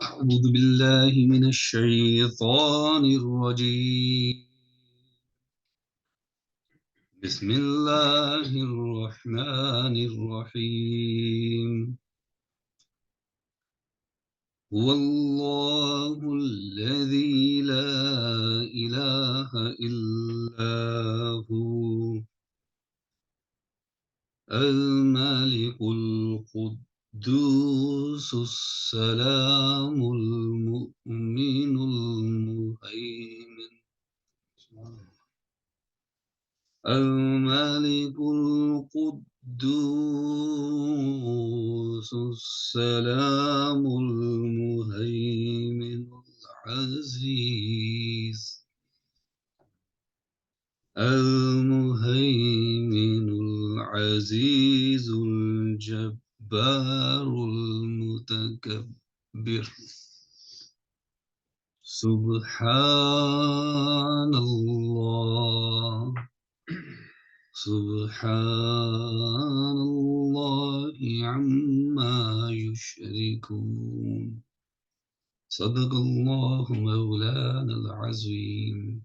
أعوذ بالله من الشيطان الرجيم. بسم الله الرحمن الرحيم. هو الله الذي لا إله إلا هو الملك القدوس السلام المؤمن المهيمن الملك القدوس السلام المهيمن العزيز المهيمن العزيز الجبار المتكبر سبحان الله سبحان الله عما يشركون صدق الله مولانا العظيم.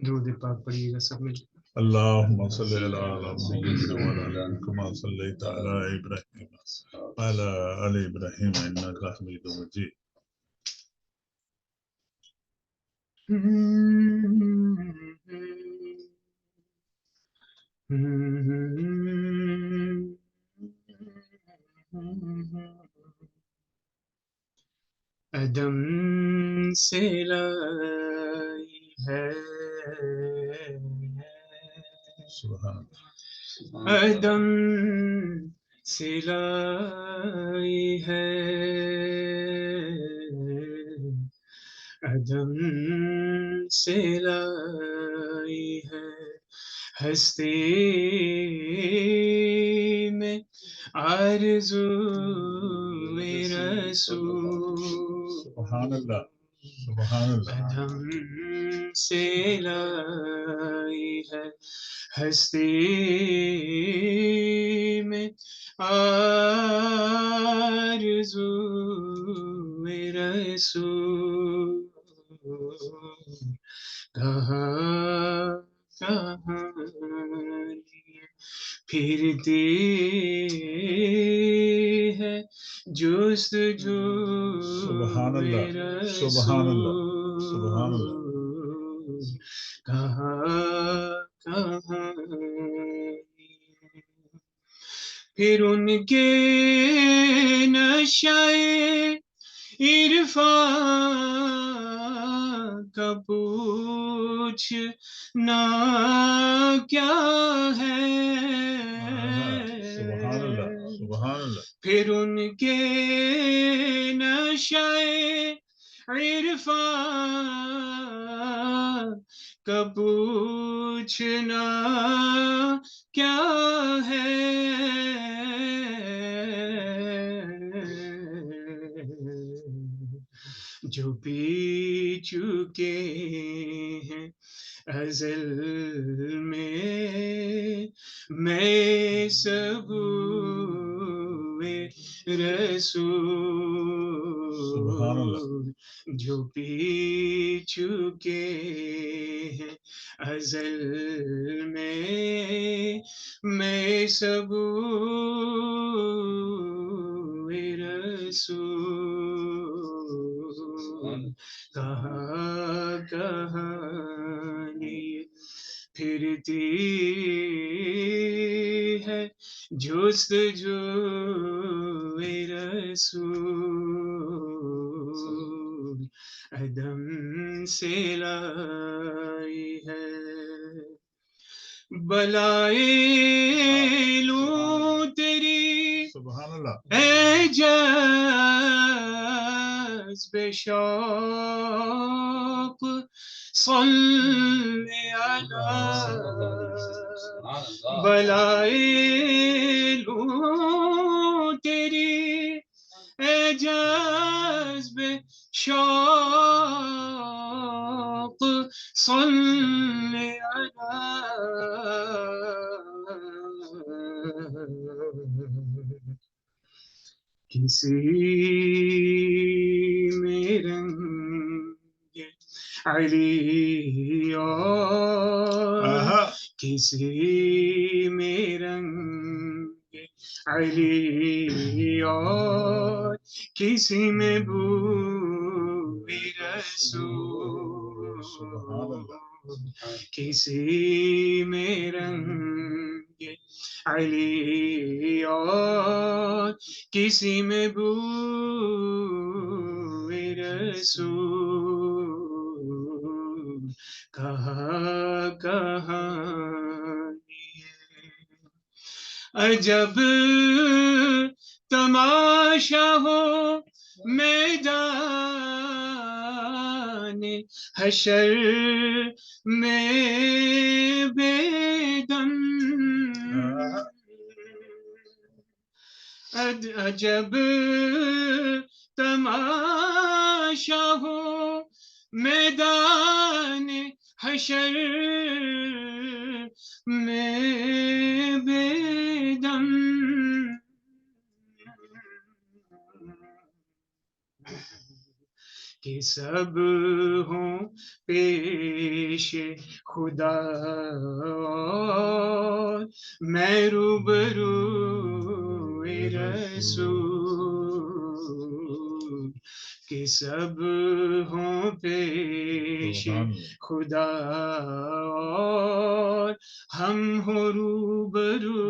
درود پاک پڑھیے گا سب مل کے۔ اللهم صل على محمد وعلى آل كما صليت على إبراهيم وعلى آل إبراهيم إنك حميد مجيد. عدم سے لائی ہے سبحان عدم سے لائی ہے عدم سے لائی ہے ہستی میں آرزو رسول سبحان اللہ سبحان اللہ عدم سے لائی ہے ہستی میں آرزو رسول کہاں کہانی پھرتی ہے جستجو سبحان اللہ سبحان اللہ سبحان اللہ کہاں کہانی پھر ان کے نشے عرفان کا پوچھنا کیا ہے سبحان اللہ سبحان اللہ پھر ان کے نشے عرفان کا پوچھنا کیا ہے جو پی چکے ہیں ازل میں سبوئے سبحان اللہ رسول جو پی چکے ہیں ازل میں سبوئے رسول کہاں کہانی پھرتی ہے جستجو رسول عدم سے لائی ہے بلائے لوں تیری سبحان اللہ اے جذب شوق صلی علی بلائے لوں تیری اے جذب شوق صلی علی کسی میں رنگ علی اور کسی میں رنگ علی اور کسی میں بوئی رسول کسی میں رنگ علی اور کسی میں بوئے رسول کہاں کہانی عجب تماشا ہو میدان حشر میں بے دم عجب تماشا ہو میدان حشر میں بے دم کہ سب ہوں پیش خدا اور میں روبرو رسول کہ سب ہوں پیش خدا اور ہم ہوں روبرو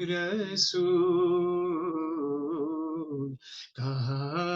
رسول کہاں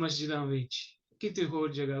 ਮਸਜਿਦਾਂ ਵਿੱਚ ਕਿਤੇ ਹੋਰ ਜਗ੍ਹਾ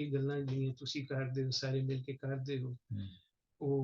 ਇਹ ਗੱਲਾਂ ਜਿਹੜੀਆਂ ਤੁਸੀਂ ਕਰਦੇ ਹੋ ਸਾਰੇ ਮਿਲ ਕੇ ਕਰਦੇ ਹੋ ਉਹ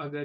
ਅਗਰ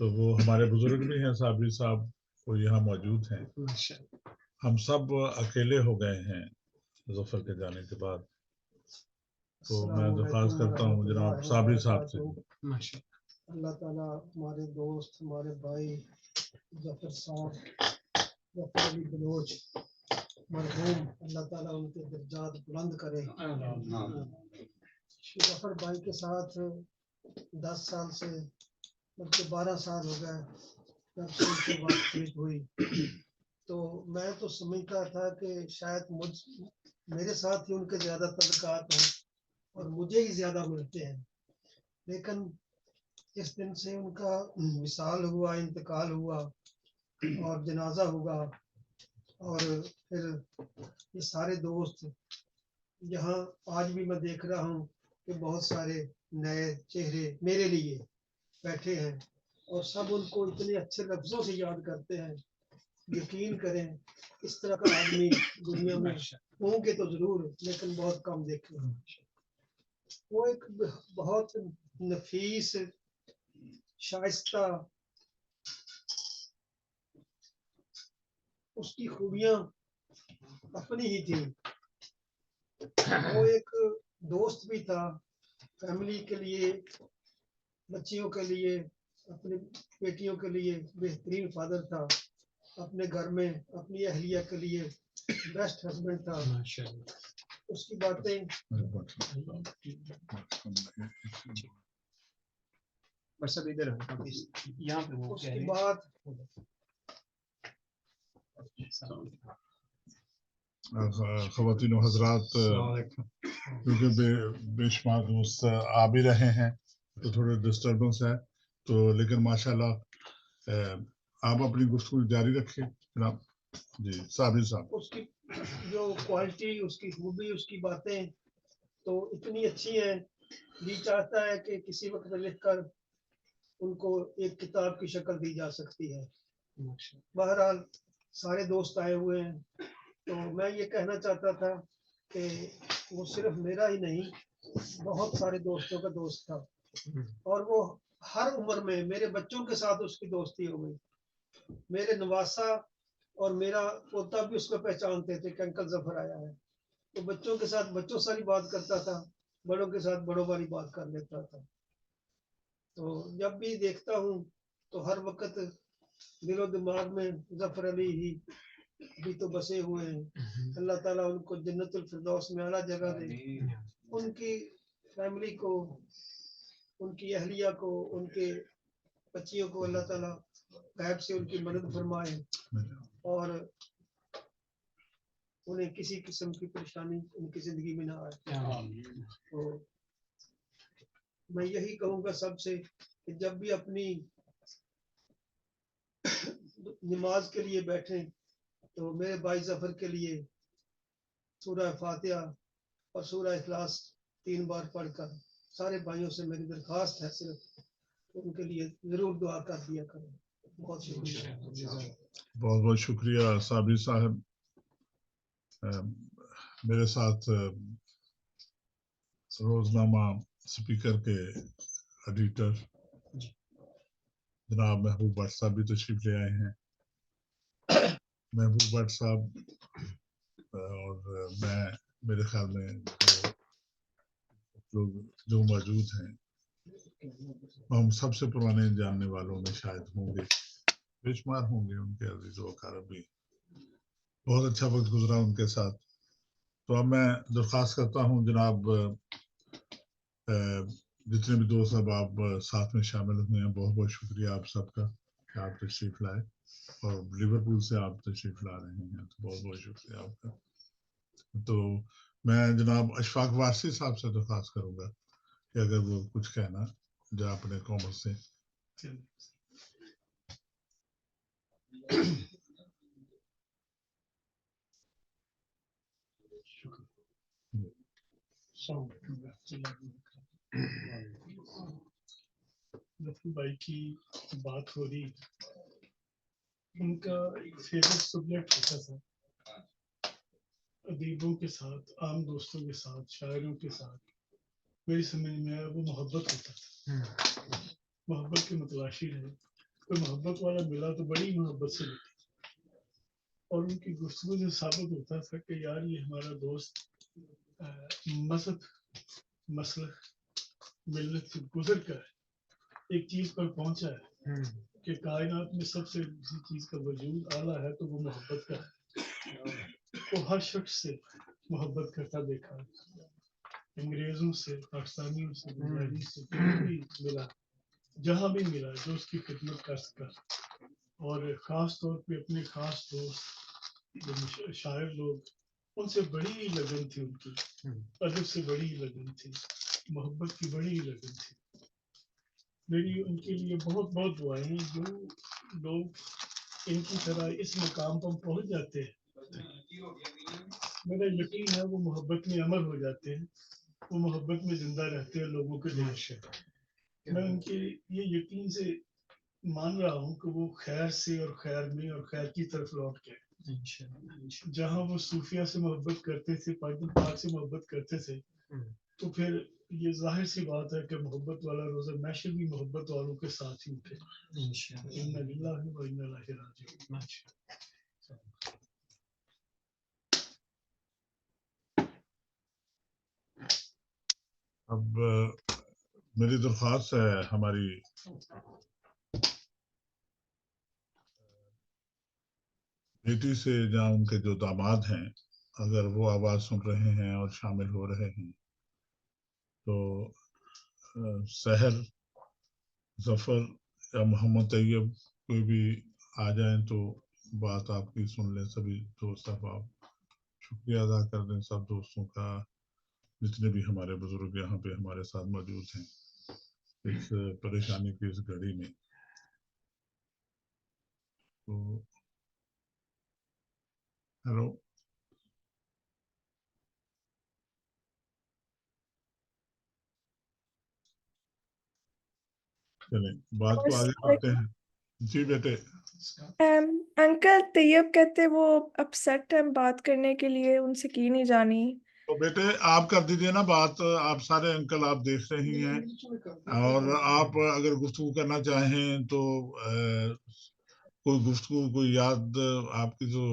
تو وہ ہمارے بزرگ بھی ہیں، صابری صاحب وہ یہاں موجود ہیں. ہم سب اکیلے ہو گئے ہیں ظفر کے جانے کے بعد. تو میں درخواست کرتا ہوں جناب صابری صاحب سے. اللہ تعالیٰ ہمارے دوست، ہمارے بھائی ظفر صاحب، ظفر علی بلوچ مرحوم، اللہ تعالیٰ ان کے درجات بلند کرے. ظفر بھائی کے ساتھ 10 سال سے بلکہ 12 سال ہو گئے جب سے ان کی بات چیت ہوئی. تو میں تو سمجھتا تھا کہ شاید میرے ساتھ ہی ان کے زیادہ تعلقات ہیں اور مجھے ہی زیادہ ملتے ہیں. لیکن اس دن سے ان کا وصال ہوا، انتقال ہوا اور جنازہ ہوا، اور پھر یہ سارے دوست یہاں آج بھی میں دیکھ رہا ہوں کہ بہت سارے نئے چہرے میرے لیے بیٹھے ہیں اور سب ان کو اتنے اچھے لفظوں سے یاد کرتے ہیں. یقین کریں اس طرح کا آدمی دنیا میں ہوں گے تو ضرور، لیکن بہت کم دیکھے. وہ ایک بہت نفیس، شائستہ، اس کی خوبیاں اپنی ہی تھیں. وہ ایک دوست بھی تھا، فیملی کے لیے، بچیوں کے لیے، اپنی بیٹیوں کے لیے بہترین فادر تھا. اپنے گھر میں اپنی اہلیہ کے لیے بیسٹ ہسبینڈ تھا. اس کی باتیں اس کی بات خواتین و حضرات، کیونکہ بے شمار دوست آ بھی رہے ہیں تو تھوڑے ڈسٹربنس ہے تو، لیکن ماشاءاللہ آپ اپنی گفتگو جاری رکھیں جناب. جی صابری صاحب. اس کی جو کوالٹی، اس کی خوبی، اس کی باتیں تو اتنی اچھی ہیں، جی چاہتا ہے کہ کسی وقت لکھ کر ان کو ایک کتاب کی شکل دی جا سکتی ہے. بہرحال سارے دوست آئے ہوئے ہیں تو میں یہ کہنا چاہتا تھا کہ وہ صرف میرا ہی نہیں، بہت سارے دوستوں کا دوست تھا، اور وہ ہر عمر میں میرے بچوں کے ساتھ اس کی دوستی ہو گئی. میرے نواسا اور میرا پوتا بھی اس کو پہچانتے تھے کہ انکل ظفر آیا ہے. تو بچوں کے ساتھ بچوں ساری بات کرتا تھا، بڑوں کے ساتھ بڑوں والی بات کر لیتا تھا. تو جب بھی دیکھتا ہوں تو ہر وقت دل و دماغ میں ظفر علی ہی بھی تو بسے ہوئے ہیں. اللہ تعالیٰ ان کو جنت الفردوس میں اعلیٰ جگہ دے. ان کی فیملی کو، ان کی اہلیہ کو، ان کے بچیوں کو اللہ تعالیٰ غیب سے ان کی مدد فرمائے اور انہیں کسی قسم کی پریشانی ان کی زندگی میں نہ آئے. تو میں یہی کہوں گا سب سے کہ جب بھی اپنی نماز کے لیے بیٹھیں تو میرے بھائی ظفر کے لیے سورہ فاتحہ اور سورہ اخلاص 3 بار پڑھ کر، سارے بھائیوں سے میری درخواست ہے صرف ان کے لیے ضرور دعا کر دیا کریں. بہت شکریہ. بہت بہت شکریہ صابری صاحب. میرے ساتھ روزنامہ اسپیکر کے ایڈیٹر جناب محبوب بٹ صاحب بھی تشریف لے آئے ہیں. محبوب بٹ صاحب اور میں، میرے خیال میں لوگ جو موجود ہیں ہم سب سے پرانے جاننے والوں میں شاید ہوں گے، بے شمار ہوں گے ان کے عزیز و اقارب بھی. بہت اچھا وقت گزرا ان کے ساتھ. تو اب میں درخواست کرتا ہوں جناب جتنے بھی دوست اب آپ ساتھ میں شامل ہوئے ہیں، بہت بہت شکریہ آپ سب کا کہ آپ تشریف لائے، اور لیورپول سے آپ تشریف لا رہے ہیں تو بہت بہت شکریہ آپ کا. تو میں جناب اشفاق وارسی صاحب سے درخواست کروں گا کہ اگر وہ کچھ کہنا جو اپنے قوموں سے. ظفر بھائی کی بات ہو رہی، ان کا ایک فیوریٹ سبجیکٹ ہوتا تھا ادیبوں کے ساتھ، عام دوستوں کے ساتھ، شاعروں کے ساتھ. میری سمجھ میں وہ محبت ہوتا تھا، محبت کے متلاشی رہے. کوئی محبت والا ملا تو بڑی محبت سے ملتی اور ان کی گفتگو سے ثابت ہوتا تھا کہ یار یہ ہمارا دوست مذہب مسلک ملت سے گزر کر ایک چیز پر پہنچا ہے کہ کائنات میں سب سے کسی چیز کا وجود اعلیٰ ہے تو وہ محبت کا ہے. وہ ہر شخص سے محبت کرتا دیکھا, انگریزوں سے, پاکستانیوں سے, بنگالی سے, کہیں بھی ملا, جہاں بھی ملا جو اس کی خدمت کر سکا. اور خاص طور پہ اپنے خاص دوست جو شاعر لوگ, ان سے بڑی لگن تھی, ان کی ادب سے بڑی لگن تھی, محبت کی بڑی لگن تھی. میری ان کے لیے بہت بہت دعائیں ہیں. جو لوگ ان کی طرح اس مقام پر پہنچ جاتے ہیں, میرا یقین ہے وہ محبت میں امر ہو جاتے ہیں, وہ محبت میں زندہ رہتے ہیں لوگوں کے لیے. میں ان کے یہ یقین سے مان رہا ہوں کہ وہ خیر سے اور خیر میں اور خیر کی طرف لوٹ کے, جہاں وہ صوفیہ سے محبت کرتے تھے, پاک سے محبت کرتے تھے, تو پھر یہ ظاہر سی بات ہے کہ محبت والا روزہ محشر بھی محبت والوں کے ساتھ ہی اٹھے. انا للہ و انا الیہ راجعون. اب میری درخواست ہے ہماری بیٹی سے, جہاں ان کے جو داماد ہیں, اگر وہ آواز سن رہے ہیں اور شامل ہو رہے ہیں تو سحر, ظفر یا محمد طیب کوئی بھی آ جائیں تو بات آپ کی سن لیں. سبھی دوست احباب شکریہ ادا کر دیں سب دوستوں کا, جتنے بھی ہمارے بزرگ یہاں پہ ہمارے ساتھ موجود ہیں اس پریشانی کی اس گھڑی میں. تو ہیلو, چلیں بات کو آگے بڑھتے ہیں. جی بیٹے. انکل طیب کہتے وہ اپسیٹ ہیں بات کرنے کے لیے, ان سے کی نہیں جانی. تو بیٹے آپ کر دیجئے نا بات, آپ سارے انکل آپ دیکھ رہی ہیں, اور آپ اگر گفتگو کرنا چاہیں تو کوئی گفتگو, کوئی یاد آپ کی جو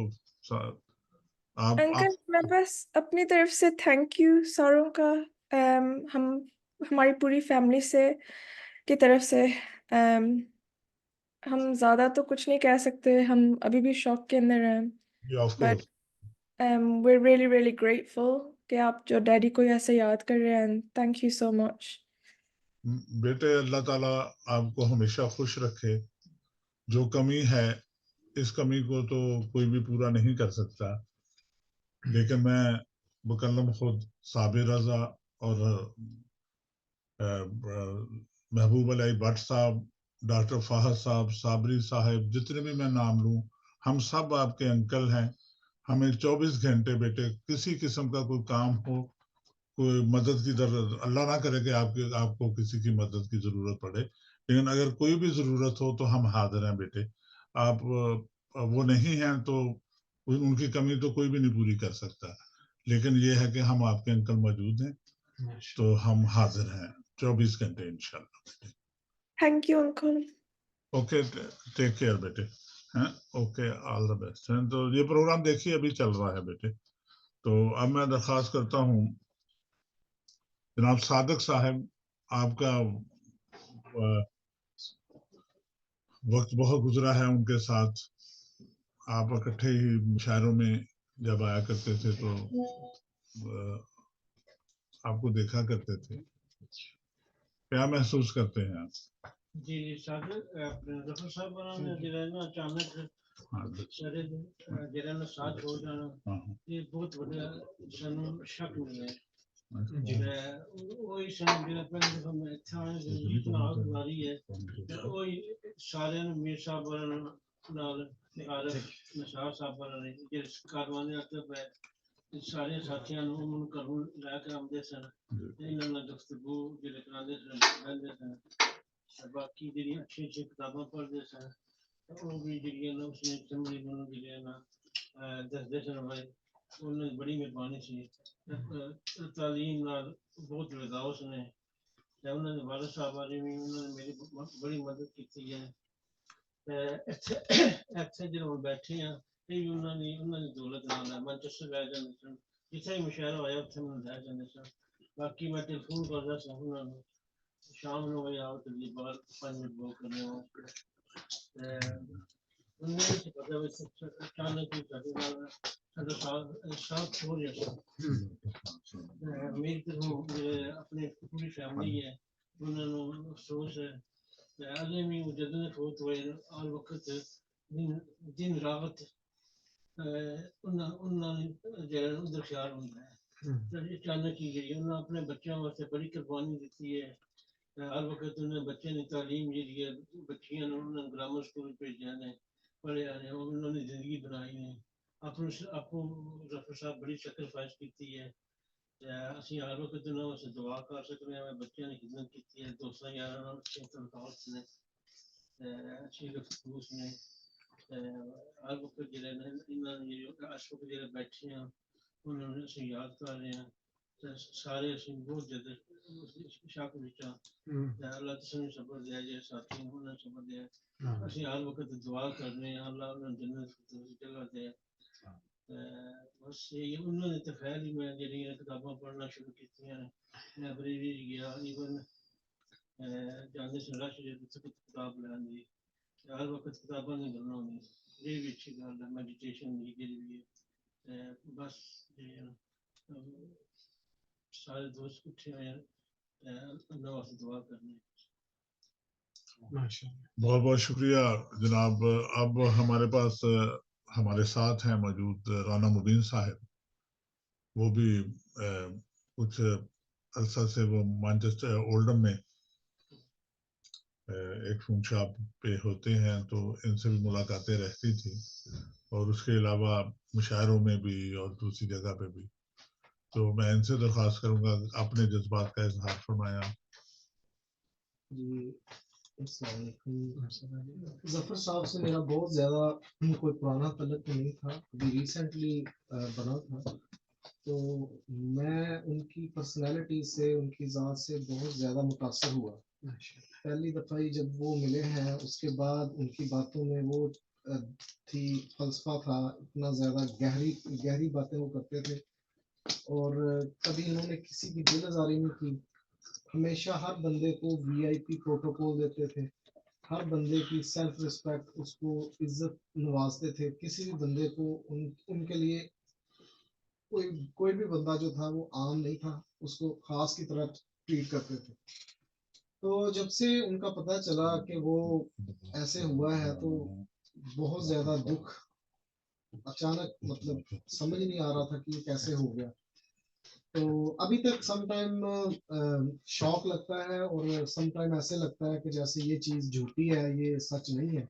آپ انکل میں بس اپنی طرف سے تھینک یو ساروں کا, ہماری پوری فیملی سے کی طرف سے. ہم زیادہ تو کچھ نہیں کہہ سکتے, ہم ابھی بھی شوق کے اندر ہیں, of but course we're really really grateful کہ آپ جو ڈیڈی کو ایسے یاد کر رہے ہیں. تھینک یو سو مچ. بیٹے اللہ تعالیٰ آپ کو ہمیشہ خوش رکھے. جو کمی ہے اس کمی کو تو کوئی بھی پورا نہیں کر سکتا, لیکن میں مکلم خود صابر رضا اور محبوب علی بٹ صاحب, ڈاکٹر فہد صاحب, صابری صاحب, جتنے بھی میں نام لوں, ہم سب آپ کے انکل ہیں. ہمیں 24 گھنٹے بیٹے کسی قسم کا کوئی کام ہو, کوئی مدد کی ضرورت, اللہ نہ کرے کہ آپ کو کسی کی مدد کی ضرورت پڑے, لیکن اگر کوئی بھی ضرورت ہو تو ہم حاضر ہیں بیٹے. آپ وہ نہیں ہیں تو ان کی کمی تو کوئی بھی نہیں پوری کر سکتا, لیکن یہ ہے کہ ہم آپ کے انکل موجود ہیں تو ہم حاضر ہیں 24 گھنٹے انشاءاللہ. Thank you uncle. Okay, take care بیٹے. Okay, all the best. تو یہ پروگرام دیکھیے ابھی چل رہا ہے بیٹے. تو اب میں درخواست کرتا ہوں جناب صادق صاحب, آپ کا وقت بہت گزرا ہے ان کے ساتھ, آپ اکٹھے ہی مشاعروں میں جب آیا کرتے تھے تو آپ کو دیکھا کرتے تھے, کیا محسوس کرتے ہیں آپ؟ جی ظفر صاحب اچانک جہاں ساتھ ہو جانا یہ بہت بڑا سانو شک ملا ہے. وہی پہلے دفعہ میں گزاری ہے, وہی سارے میر صاحب نثار صاحب کاروان-ے-ادب ہے, سارے ساتھیاں گھروں لے کے آتے سن, گفتگو کراتے سن, بہتے سن, باقی جی اچھی اچھی کتاباں پڑھتے سن, وہ بھی جی اس نے سمجھی دستے سن بھائی انہوں نے بڑی مہربانی سی. تعلیم بہت لگاؤ اس نے, انہوں نے والد صاحب والے بھی انہوں نے میری بڑی مدد کی ہے. ਇੱਥੇ ਜਦੋਂ ਬੈਠੇ ਆ ਇਹ ਵੀ ਉਹਨਾਂ ਦੀ ਦੌਲਤ ਨਾਲ ਹੈ। ਮੈਨਚੈਸਟਰ ਲੈ ਜਾਂਦੇ ਸਨ, ਜਿੱਥੇ ਵੀ ਮੁਸ਼ਾਇਰਾ ਹੋਇਆ ਉੱਥੇ ਮੈਨੂੰ ਲੈ ਜਾਂਦੇ ਸਨ। ਬਾਕੀ ਮੈਂ ਟੈਲੀਫੋਨ ਕਰਦਾ ਸਾਂ ਉਹਨਾਂ ਨੂੰ, ਸ਼ਾਮ ਨੂੰ ਵਜੇ ਆਓ ਤੇ ਬਾਹਰ 5 ਮਿੰਟ ਵੋਕ ਕਰਨੇ ਵਾਸਤੇ। ਉਹਨਾਂ ਨੂੰ ਪਤਾ ਵੀ ਅਚਾਨਕ ਹੀ ਸਾਡੇ ਨਾਲ ਸਾਡਾ ਸਾਥ ਹੋ ਰਿਹਾ ਸੀ। ਮੇਰੀ ਤਰ੍ਹਾਂ ਆਪਣੀ ਪੂਰੀ ਫੈਮਿਲੀ ਹੈ, ਉਹਨਾਂ ਨੂੰ ਅਫਸੋਸ ہے اگلے میں جدوں فوت ہوئے آل وقت دن رات انہوں نے ادھر خیال ہوتا ہے. اچانک ہی جی انہوں نے اپنے بچوں واسطے بڑی قربانی دیتی ہے. ہر وقت انہیں بچے نے تعلیم جی ہے، بچیاں نے انہوں نے گرامر سکول بھیجا نے، پڑھیا نے، انہوں نے زندگی بنائی ہے. آپ ظفر صاحب بڑی سیکریفائس کی ہے. ਅਸੀਂ ਹਰ ਵਕਤ ਉਹਨਾਂ ਵਾਸਤੇ ਦੁਆ ਕਰ ਸਕਦੇ ਹਾਂ. ਬੱਚਿਆਂ ਦੀ ਖਿਦਮਤ ਕੀਤੀ ਹੈ, ਦੋਸਤਾਂ ਯਾਰਾਂ ਨਾਲ ਅੱਛੇ ਤਲਕਾਤ ਨੇ, ਅੱਛੀ ਗੁਫ਼ਤਗੂ ਨੇ. ਹਰ ਵਕਤ ਜਿਹੜੇ ਨੇ ਇਹਨਾਂ ਨੇ ਇਸ ਵਕਤ ਜਿਹੜੇ ਬੈਠੇ ਹਾਂ ਉਹਨਾਂ ਨੂੰ ਅਸੀਂ ਯਾਦ ਕਰ ਰਹੇ ਹਾਂ. ਸਾਰੇ ਅਸੀਂ ਬਹੁਤ ਜ਼ਿਆਦਾ ਸ਼ੱਕ ਵਿੱਚ ਹਾਂ. ਅੱਲਾਹ ਤੁਸੀਂ ਸਬਰ ਦਿਆ ਜੇ ਸਾਥੀ ਨੂੰ ਉਹਨਾਂ ਸਬਰ ਦਿਆ. ਅਸੀਂ ਹਰ ਵਕਤ ਦੁਆ ਕਰਨੇ ਹਾਂ ਅੱਲਾਹ ਉਹਨਾਂ ਨੂੰ ਜੰਨਤ ਦੀ ਜਗ੍ਹਾ ਦੇ. بس یہ انہوں نے تو خیر ہی میں جہاں کتاباں پڑھنا شروع کی لائبریری گیا، ایون جانے سے رش کتاب لین دی ہر وقت کتاباں نہیں کرنا ہونی. یہ بھی اچھی گل ہے. میڈیٹیشن بھی ہے. بس سارے دوست اٹھے ہوئے ہیں اللہ واسطے دعا کرنے. بہت بہت شکریہ جناب. اب ہمارے پاس ہمارے ساتھ ہیں موجود رانا مبین صاحب. وہ بھی کچھ عرصہ سے وہ مانچسٹر اولڈم میں ایک فون شاپ پہ ہوتے ہیں، تو ان سے بھی ملاقاتیں رہتی تھی، اور اس کے علاوہ مشاعروں میں بھی اور دوسری جگہ پہ بھی. تو میں ان سے درخواست کروں گا اپنے جذبات کا اظہار فرمایا. جی السلام علیکم. ظفر صاحب سے میرا بہت زیادہ کوئی پرانا تعلق تو نہیں تھا، ابھی ریسنٹلی بنا تھا. تو میں ان کی پرسنالٹی سے، ان کی ذات سے بہت زیادہ متاثر ہوا. پہلی دفعہ ہی جب وہ ملے ہیں، اس کے بعد ان کی باتوں میں وہ تھی، فلسفہ تھا، اتنا زیادہ گہری باتیں وہ کرتے تھے. اور کبھی انہوں نے کسی کی دل آزاری نہیں کی. ہمیشہ ہر بندے کو VIP پروٹوکول دیتے تھے، ہر بندے کی سیلف رسپیکٹ، اس کو عزت نوازتے تھے. کسی بھی بندے کو ان کے لیے کوئی بھی بندہ جو تھا وہ عام نہیں تھا، اس کو خاص کی طرح ٹریٹ کرتے تھے. تو جب سے ان کا پتہ چلا کہ وہ ایسے ہوا ہے تو بہت زیادہ دکھ، اچانک مطلب سمجھ نہیں آ رہا تھا کہ یہ کیسے ہو گیا. تو ابھی تک سم ٹائم شوق لگتا ہے، اور سم ٹائم ایسے لگتا ہے کہ جیسے یہ چیز جھوٹی ہے، یہ سچ نہیں ہے،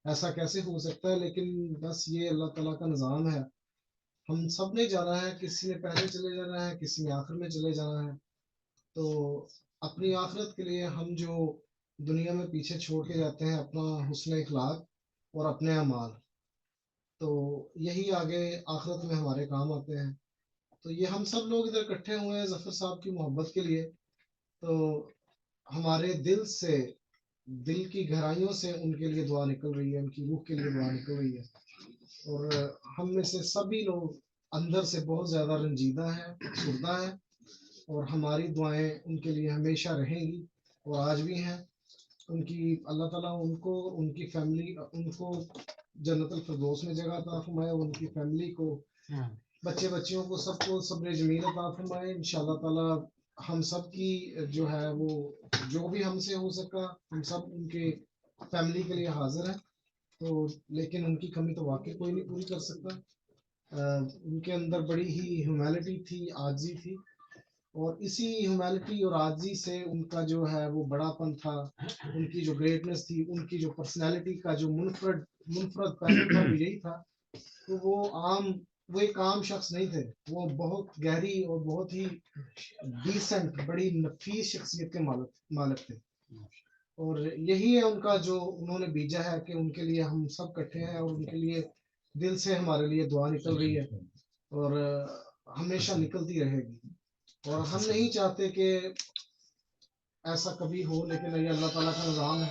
ایسا کیسے ہو سکتا ہے. لیکن بس یہ اللہ تعالیٰ کا نظام ہے. ہم سب نے جانا ہے، کسی نے پہلے چلے جانا ہے، کسی نے آخر میں چلے جانا ہے. تو اپنی آخرت کے لیے ہم جو دنیا میں پیچھے چھوڑ کے جاتے ہیں اپنا حسن اخلاق اور اپنے اعمال، تو یہی آگے آخرت میں ہمارے کام آتے ہیں. تو یہ ہم سب لوگ ادھر اکٹھے ہوئے ہیں ظفر صاحب کی محبت کے لیے. تو ہمارے دل سے، دل کی گہرائیوں سے ان کے لیے دعا نکل رہی ہے، ان کی روح کے لیے دعا نکل رہی ہے. اور ہم میں سے سبھی لوگ اندر سے بہت زیادہ رنجیدہ ہیں، افسردہ ہیں، اور ہماری دعائیں ان کے لیے ہمیشہ رہیں گی اور آج بھی ہیں. ان کی اللہ تعالیٰ ان کو، ان کی فیملی، ان کو جنت الفردوس میں جگہ عطا فرمائے، ان کی فیملی کو، بچے بچیوں کو، سب کو صبر جمیل عطا فرمائے. انشاءاللہ تعالیٰ ہم سب کی جو ہے وہ جو بھی ہم سے ہو سکا ہم سب ان کے فیملی کے لیے حاضر ہیں. تو لیکن ان کی کمی تو واقعی کوئی نہیں پوری کر سکتا. ان کے اندر بڑی ہی ہیومینٹی تھی، عاجزی تھی، اور اسی ہیومینٹی اور عاجزی سے ان کا جو ہے وہ بڑا پن تھا، ان کی جو گریٹنس تھی، ان کی جو پرسنالٹی کا جو منفرد پہلو تھا وہ یہی تھا. تو وہ ایک عام شخص نہیں تھے، وہ بہت گہری اور بہت ہی ڈیسنٹ، بڑی نفیس شخصیت کے مالک تھے. اور یہی ہے ان کا جو انہوں نے بیجا ہے کہ ان کے لیے ہم سب کٹھے ہیں، اور ان کے لیے دل سے ہمارے لیے دعا نکل رہی ہے اور ہمیشہ نکلتی رہے گی. اور ہم نہیں چاہتے کہ ایسا کبھی ہو، لیکن یہ اللہ تعالیٰ کا نظام ہے.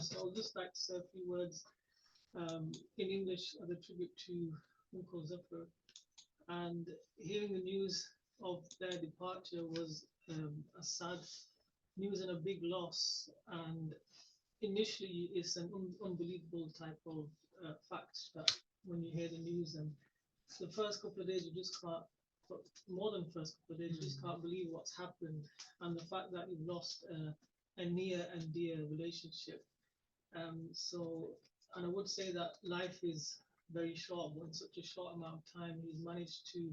so I'll just like to say a few words in English as a tribute to Uncle Zafar. And hearing the news of their departure was a sad news and a big loss. And initially, it's an unbelievable type of fact that when you hear the news, and the first couple of days you just can't, but more than the first couple of days, you just can't believe what's happened, and the fact that you've lost a near and dear relationship. And I would say that life is very short, but in such a short amount of time, he's managed to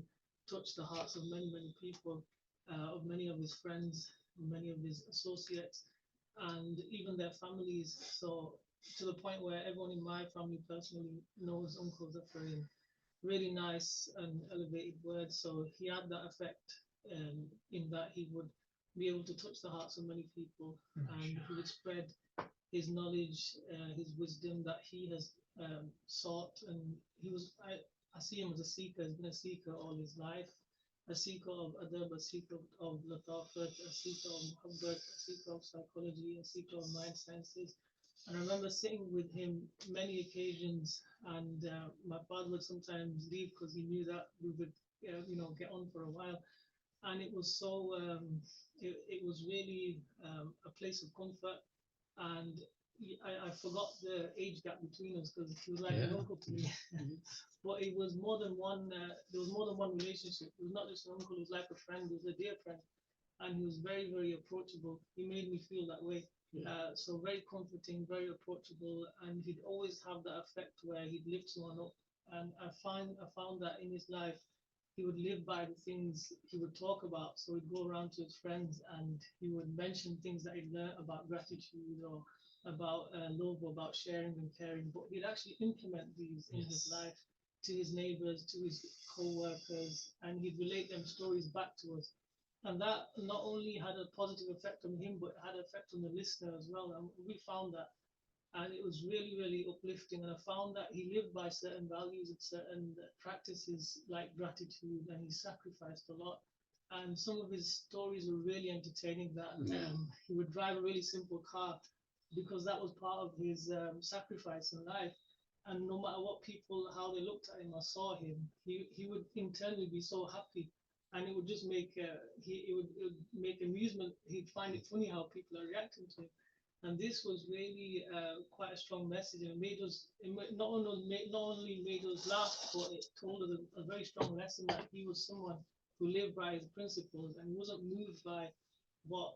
touch the hearts of many, many people, of many of his friends, many of his associates, and even their families. So to the point where everyone in my family personally knows Uncle Zafar in really nice and elevated words. So he had that effect in that he would be able to touch the hearts of many people, and he would spread his knowledge, his wisdom that he has sought. And he was, I see him as a seeker. He's been a seeker all his life, a seeker of adab, a seeker of latafat, a seeker of muhabbat, a seeker of psychology, a seeker of mind sciences. And I remember sitting with him many occasions, and my father would sometimes leave because he knew that we would, get on for a while. And it was so, it was really a place of comfort. And I forgot the age gap between us because he was like an uncle to me. But it was more than one. There was more than one relationship. It was not just an uncle. It was like a friend. It was a dear friend, and he was very, very approachable. He made me feel that way. So very comforting, very approachable, and he'd always have that effect where he'd lift someone up. And I found that in his life, he would live by the things he would talk about. So he'd go around to his friends and he would mention things that he'd learned about gratitude or about love, or about sharing and caring. But he'd actually implement these in his life, to his neighbors, to his co-workers, and he'd relate them stories back to us. And that not only had a positive effect on him, but it had an effect on the listener as well. And we found that, and it was really, really uplifting. And I found that he lived by certain values and certain practices like gratitude, and he sacrificed a lot. And some of his stories were really entertaining. That he would drive a really simple car because that was part of his sacrifice in life. And no matter what people, how they looked at him or saw him, he would internally be so happy. And it would just make it would make amusement. He'd find it funny how people are reacting to him, and this was really quite a strong message. And it made us not only made us laugh, but it told us a very strong lesson that he was someone who lived by his principles and wasn't moved by what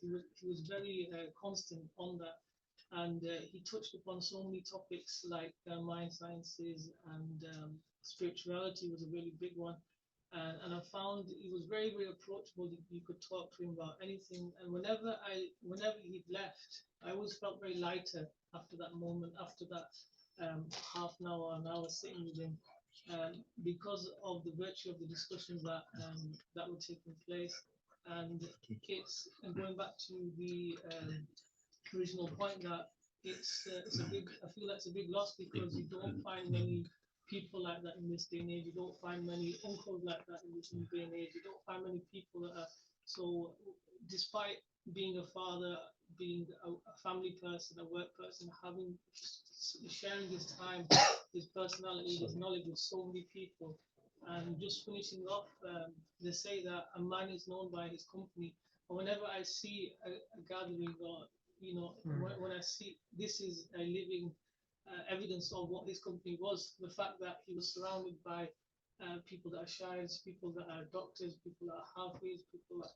He was very constant on that, and he touched upon so many topics like mind sciences, and spirituality was a really big one. And I found he was very, very approachable. You could talk to him about anything. And whenever he'd left, I always felt very lighter after that moment, after that half an hour sitting with him, because of the virtue of the discussions that were taking place. And it's going back to the original point that it's a big. I feel that's a big loss because you don't find many people like that in this day and age. You don't find many uncles like that in this day and age. You don't find many people that are so. Despite being a father, being a family person, a work person, sharing his time, his personality, his knowledge with so many people. And just finishing off, they say that a man is known by his company. And whenever I see a gathering, or when I see, this is a living evidence of what his company was. The fact that he was surrounded by people that are shias, people that are doctors, people that are hafiz, people that.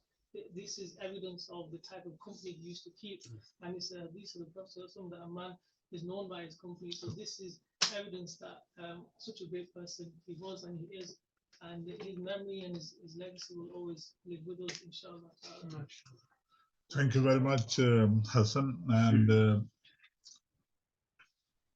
This is evidence of the type of company he used to keep. And it's these are the Prophet that a man is known by his company. So this is evidence that such a great person he was and he is, and his memory and his legacy will always live with us, inshallah. Thank you very much, Hassan. And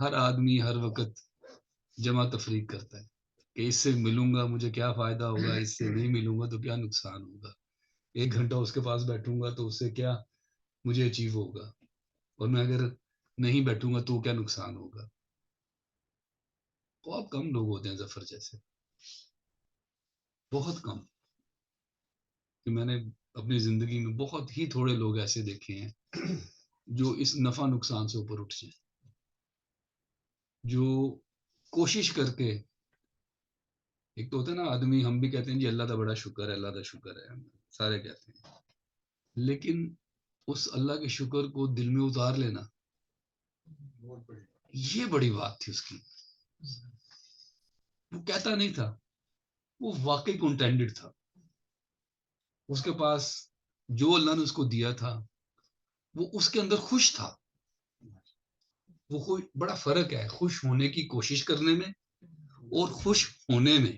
ہر آدمی ہر وقت جمع تفریق کرتا ہے کہ اس سے ملوں گا مجھے کیا فائدہ ہوگا, اس سے نہیں ملوں گا تو کیا نقصان ہوگا, 1 گھنٹہ اس کے پاس بیٹھوں گا تو اس سے کیا مجھے اچیو ہوگا, اور میں اگر نہیں بیٹھوں گا تو کیا نقصان ہوگا. بہت کم لوگ ہوتے ہیں ظفر جیسے, بہت کم. کہ میں نے اپنی زندگی میں بہت ہی تھوڑے لوگ ایسے دیکھے ہیں جو اس نفع نقصان سے اوپر اٹھ جائیں, جو کوشش کر کے, ایک تو ہوتا ہے نا آدمی, ہم بھی کہتے ہیں جی اللہ کا بڑا شکر ہے, اللہ کا شکر ہے, سارے کہتے ہیں, لیکن اس اللہ کے شکر کو دل میں اتار لینا یہ بڑی بات تھی اس کی. وہ کہتا نہیں تھا, وہ واقعی کنٹینڈڈ تھا. اس کے پاس جو اللہ نے اس کو دیا تھا وہ اس کے اندر خوش تھا. وہ بڑا فرق ہے خوش ہونے کی کوشش کرنے میں اور خوش ہونے میں.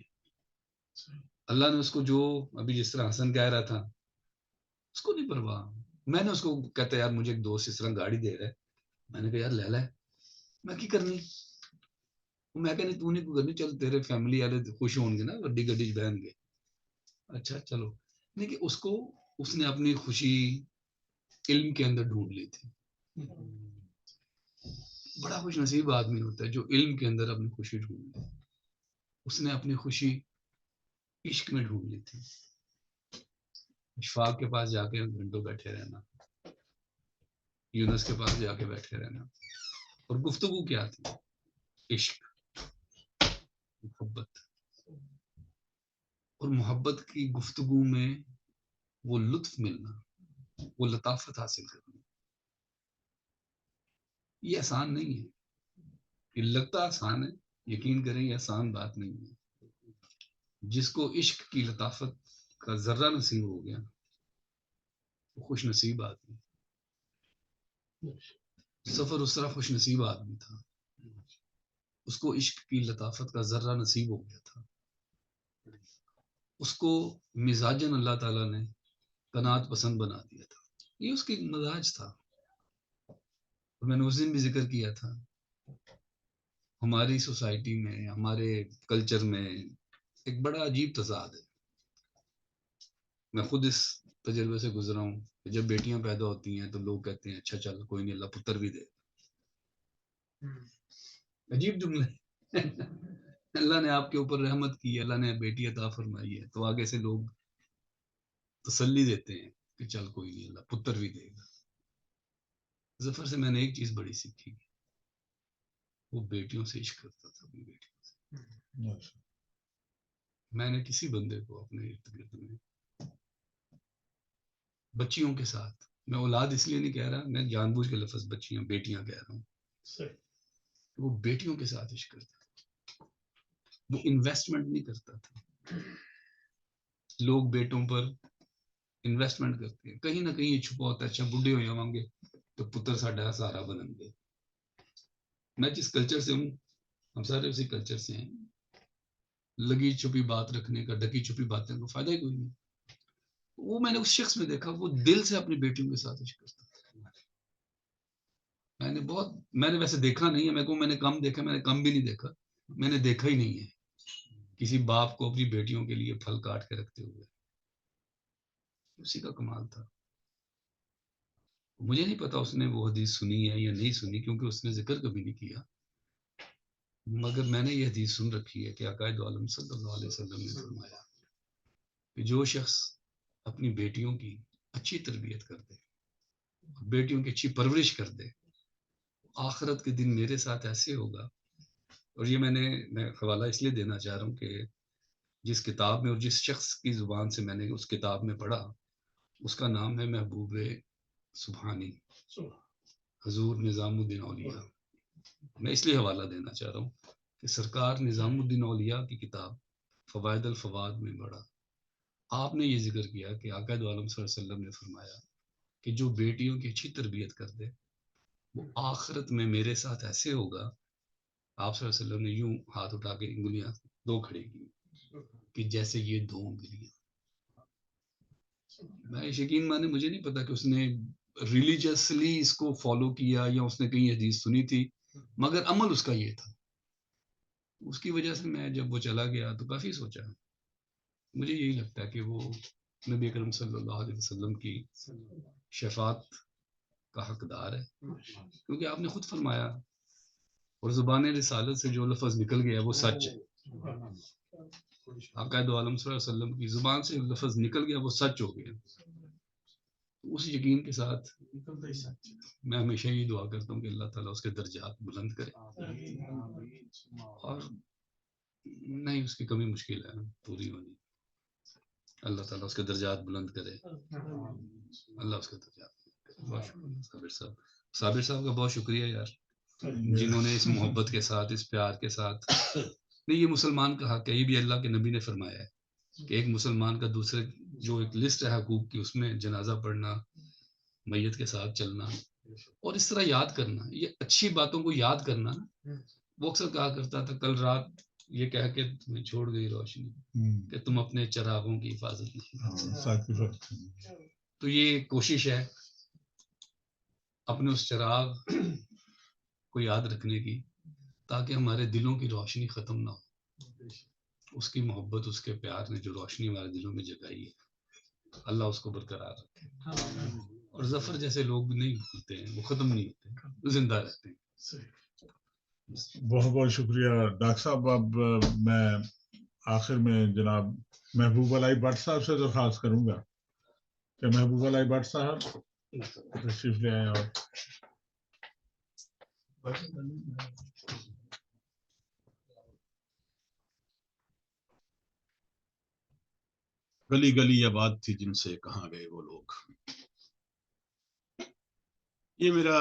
اللہ نے اس کو جو ابھی جس طرح حسن کہہ رہا تھا, اس کو نہیں پرواہ. میں نے اس کو کہتا یار مجھے ایک دوست اس طرح گاڑی دے رہا ہے, میں نے کہا یار لے لے, میں کی کرنی, میں کہنی تو نہیں کرنی, چل تیرے فیملی والے خوش ہوں گے نا, وڈی گڈی بہن گے, اچھا چلو. نہیں کہ اس نے اپنی خوشی علم کے اندر ڈھونڈ لی تھی. بڑا خوش نصیب آدمی ہوتا ہے جو علم کے اندر اپنی خوشی ڈھونڈ لے. اس نے اپنی خوشی عشق میں ڈھونڈ لی تھی. اشفاق کے پاس جا کے گھنٹوں بیٹھے رہنا, یونس کے پاس جا کے بیٹھے رہنا, اور گفتگو کیا تھی, عشق, محبت, اور محبت کی گفتگو میں وہ لطف ملنا, وہ لطافت حاصل کرنا, یہ آسان نہیں ہے. یہ لگتا آسان ہے, یقین کریں یہ آسان بات نہیں ہے. جس کو عشق کی لطافت کا ذرہ نصیب ہو گیا وہ خوش نصیب آدمی. ظفر اس طرح خوش نصیب آدمی تھا, اس کو عشق کی لطافت کا ذرہ نصیب ہو گیا تھا. اس کو مزاجن اللہ تعالیٰ نے قناعت پسند بنا دیا تھا. یہ اس کی مزاج تھا. میں نے اس دن بھی ذکر کیا تھا, ہماری سوسائٹی میں, ہمارے کلچر میں ایک بڑا عجیب تضاد ہے. میں خود اس تجربے سے گزرا ہوں. جب بیٹیاں پیدا ہوتی ہیں تو لوگ کہتے ہیں اچھا چل کوئی نہیں اللہ پتر بھی دے. عجیب جملہ اللہ نے آپ کے اوپر رحمت کی, اللہ نے بیٹی عطا فرمائی ہے, تو آگے سے لوگ تسلی دیتے ہیں کہ چل کوئی نہیں اللہ پتر بھی دے گا. ظفر سے میں نے ایک چیز بڑی سیکھی, وہ بیٹیوں سے عشق کرتا تھا, اپنی بیٹیوں سے. میں نے کسی بندے کو اپنے ارد گرد میں بچیوں کے ساتھ, میں اولاد اس لیے نہیں کہہ رہا, میں جان بوجھ کے لفظ بچیاں بیٹیاں کہہ رہا ہوں, وہ بیٹیوں کے ساتھ عشق کرتا تھا. وہ انویسٹمنٹ نہیں کرتا تھا. لوگ بیٹوں پر انویسٹمنٹ کرتے ہیں, کہیں نہ کہیں یہ چھپا ہوتا ہے, اچھا بڈھے ہو جاؤں گے تو پتر ساڈا سہارا بنیں گے. میں جس کلچر سے ہوں, ہم سارے اسی کلچر سے ہیں. لگی چھپی بات رکھنے کا, ڈکی چھپی باتیں کا فائدہ ہی کوئی نہیں. وہ میں نے اس شخص میں دیکھا, وہ دل سے اپنی بیٹیوں کے ساتھ عشق کرتا تھا. میں نے ویسے دیکھا نہیں ہے, میں نے کم دیکھا, میں نے کم بھی نہیں دیکھا, میں نے دیکھا ہی نہیں ہے کسی باپ کو اپنی بیٹیوں کے لیے پھل کاٹ کے رکھتے ہوئے. اسی کا کمال تھا. مجھے نہیں پتا اس نے وہ حدیث سنی ہے یا نہیں سنی, کیونکہ اس نے ذکر کبھی نہیں کیا, مگر میں نے یہ حدیث سن رکھی ہے کہ عقائد عالم صلی اللہ علیہ وسلم نے فرمایا کہ جو شخص اپنی بیٹیوں کی اچھی تربیت کر دے, بیٹیوں کی اچھی پرورش کر دے, آخرت کے دن میرے ساتھ ایسے ہوگا. اور یہ میں حوالہ اس لیے دینا چاہ رہا ہوں کہ جس کتاب میں اور جس شخص کی زبان سے میں نے اس کتاب میں پڑھا, اس کا نام ہے محبوب سبحانی, حضور نظام الدین اولیاء. میں اس لیے حوالہ دینا چاہ رہا ہوں کہ سرکار نظام الدین اولیاء کی کتاب فوائد الفواد میں پڑھا, آپ نے یہ ذکر کیا کہ آقا دو عالم صلی اللہ علیہ وسلم نے فرمایا کہ جو بیٹیوں کی اچھی تربیت کر دے وہ آخرت میں میرے ساتھ ایسے ہوگا. آپ صلی اللہ علیہ وسلم نے یوں ہاتھ اٹھا کے انگلیاں 2 کھڑی کی کہ جیسے یہ 2 انگلیاں. میں یقین مانے, مجھے نہیں پتا کہ اس نے ریلیجسلی اس کو فالو کیا یا اس نے کہیں حدیث سنی تھی، مگر عمل اس کا یہ تھا. اس کی وجہ سے میں جب وہ چلا گیا تو کافی سوچا. مجھے یہی لگتا ہے کہ وہ نبی اکرم صلی اللہ علیہ وسلم کی شفاعت کا حقدار ہے، کیونکہ آپ نے خود فرمایا اور زبان رسالت سے جو لفظ نکل گیا وہ سچ ہے. عقائد عالم صلی اللہ علیہ وسلم کی زبان سے لفظ نکل گیا وہ سچ ہو گیا. اس یقین کے ساتھ میں ہمیشہ یہ دعا کرتا ہوں کہ اللہ تعالیٰ اس کے درجات بلند کرے، اور نہیں اس کی کمی مشکل ہے پوری ہونی. اللہ تعالیٰ اس کے درجات بلند کرے، اللہ اس کے درجات بلند کرے. بہت شکریہ صابر صاحب کا بہت شکریہ یار، جنہوں نے اس محبت کے ساتھ، اس پیار کے ساتھ. نہیں، یہ مسلمان کا حق ہے، یہ بھی اللہ کے نبی نے فرمایا ہے کہ ایک مسلمان کا دوسرے جو ایک لسٹ ہے حقوق کی، اس میں جنازہ پڑھنا، میت کے ساتھ چلنا اور اس طرح یاد کرنا، یہ اچھی باتوں کو یاد کرنا. وہ اکثر کہا کرتا تھا کل رات یہ کہہ کے تمہیں چھوڑ گئی روشنی کہ تم اپنے چراغوں کی حفاظت نہیں. تو یہ کوشش ہے اپنے اس چراغ کو یاد رکھنے کی، تاکہ ہمارے دلوں کی روشنی ختم نہ ہو. اس کی محبت، اس کے پیار نے جو روشنی ہمارے دلوں میں جگائی ہے، اللہ اس کو برقرار رکھے. اور ظفر جیسے لوگ نہیں بھولتے ہیں، وہ ختم نہیں ہوتے، زندہ رہتے ہیں. بہت بہت شکریہ ڈاکٹر صاحب. اب میں آخر میں جناب محبوب علائی بٹ صاحب سے درخواست کروں گا کہ محبوب علائی بٹ صاحب تشریف لے آئیں. اور گلی گلی آباد تھی جن سے کہاں گئے وہ لوگ. یہ میرا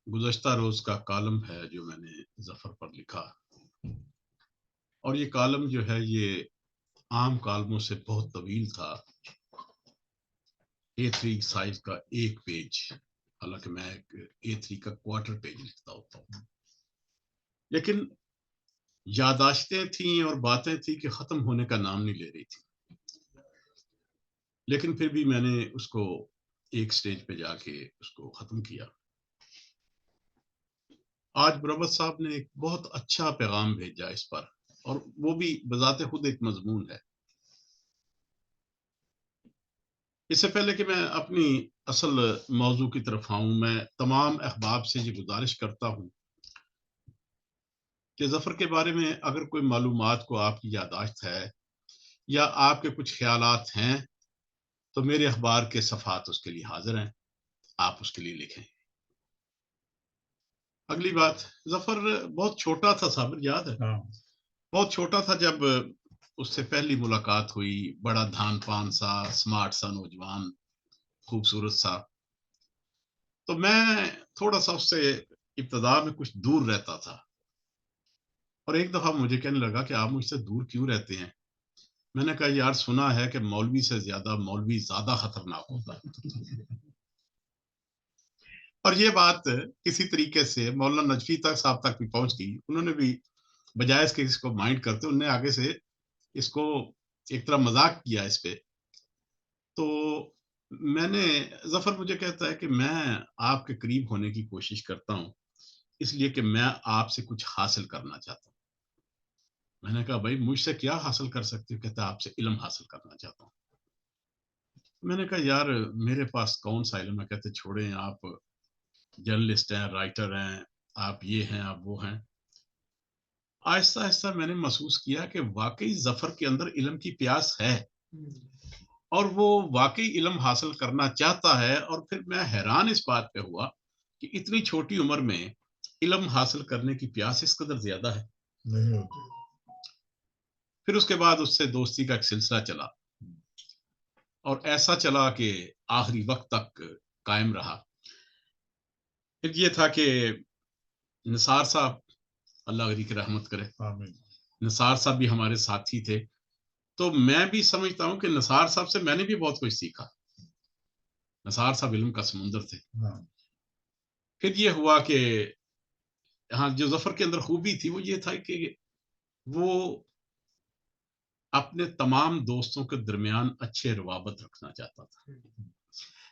گزشتہ روز کا کالم ہے جو میں نے ظفر پر لکھا، اور یہ کالم جو ہے یہ عام کالموں سے بہت طویل تھا. A3 سائز کا ایک پیج، حالانکہ میں ایک A3 کا کوارٹر پیج لکھتا ہوتا ہوں. لیکن یاداشتیں تھیں اور باتیں تھیں کہ ختم ہونے کا نام نہیں لے رہی تھی. لیکن پھر بھی میں نے اس کو ایک سٹیج پہ جا کے اس کو ختم کیا. آج مروت صاحب نے ایک بہت اچھا پیغام بھیجا اس پر، اور وہ بھی بذات خود ایک مضمون ہے. اس سے پہلے کہ میں اپنی اصل موضوع کی طرف آؤں، میں تمام احباب سے یہ گزارش کرتا ہوں کہ ظفر کے بارے میں اگر کوئی معلومات کو آپ کی یادداشت ہے یا آپ کے کچھ خیالات ہیں تو میرے اخبار کے صفحات اس کے لیے حاضر ہیں، آپ اس کے لیے لکھیں. اگلی بات، ظفر بہت چھوٹا تھا، صابر یاد ہے؟ بہت چھوٹا تھا جب اس سے پہلی ملاقات ہوئی. بڑا دھان پان سا، سمارٹ سا نوجوان، خوبصورت سا. تو میں تھوڑا سا اس سے ابتدا میں کچھ دور رہتا تھا، اور ایک دفعہ مجھے کہنے لگا کہ آپ مجھ سے دور کیوں رہتے ہیں؟ میں نے کہا یار سنا ہے کہ مولوی سے زیادہ مولوی زیادہ خطرناک ہوتا ہے. اور یہ بات کسی طریقے سے مولانا نجفی تک صاحب تک بھی پہنچ گئی. انہوں نے بھی بجائے اس کے اس کو مائنڈ کرتے، انہوں نے آگے سے اس کو ایک طرح مذاق کیا اس پہ. تو میں نے، ظفر مجھے کہتا ہے کہ میں آپ کے قریب ہونے کی کوشش کرتا ہوں اس لیے کہ میں آپ سے کچھ حاصل کرنا چاہتا ہوں. میں نے کہا بھائی مجھ سے کیا حاصل کر سکتے ہو؟ کہتا ہے آپ سے علم حاصل کرنا چاہتا ہوں. میں نے کہا یار میرے پاس کون سا علم ہے؟ کہتے چھوڑیں، آپ جرنلسٹ ہیں، رائٹر ہیں، آپ یہ ہیں، آپ وہ ہیں. آہستہ آہستہ میں نے محسوس کیا کہ واقعی ظفر کے اندر علم کی پیاس ہے، اور وہ واقعی علم حاصل کرنا چاہتا ہے. اور پھر میں حیران اس بات پہ ہوا کہ اتنی چھوٹی عمر میں علم حاصل کرنے کی پیاس اس قدر زیادہ ہے. نہیں ہوتی. پھر اس کے بعد اس سے دوستی کا ایک سلسلہ چلا، اور ایسا چلا کہ آخری وقت تک قائم رہا. پھر یہ تھا کہ نثار صاحب، اللہ غری کی رحمت کرے، آمین. نثار صاحب بھی ہمارے ساتھی تھے. تو میں بھی سمجھتا ہوں کہ نثار صاحب سے میں نے بھی بہت کچھ سیکھا. نثار صاحب علم کا سمندر تھے. پھر یہ ہوا کہ ہاں جو ظفر کے اندر خوبی تھی وہ یہ تھا کہ وہ اپنے تمام دوستوں کے درمیان اچھے روابط رکھنا چاہتا تھا.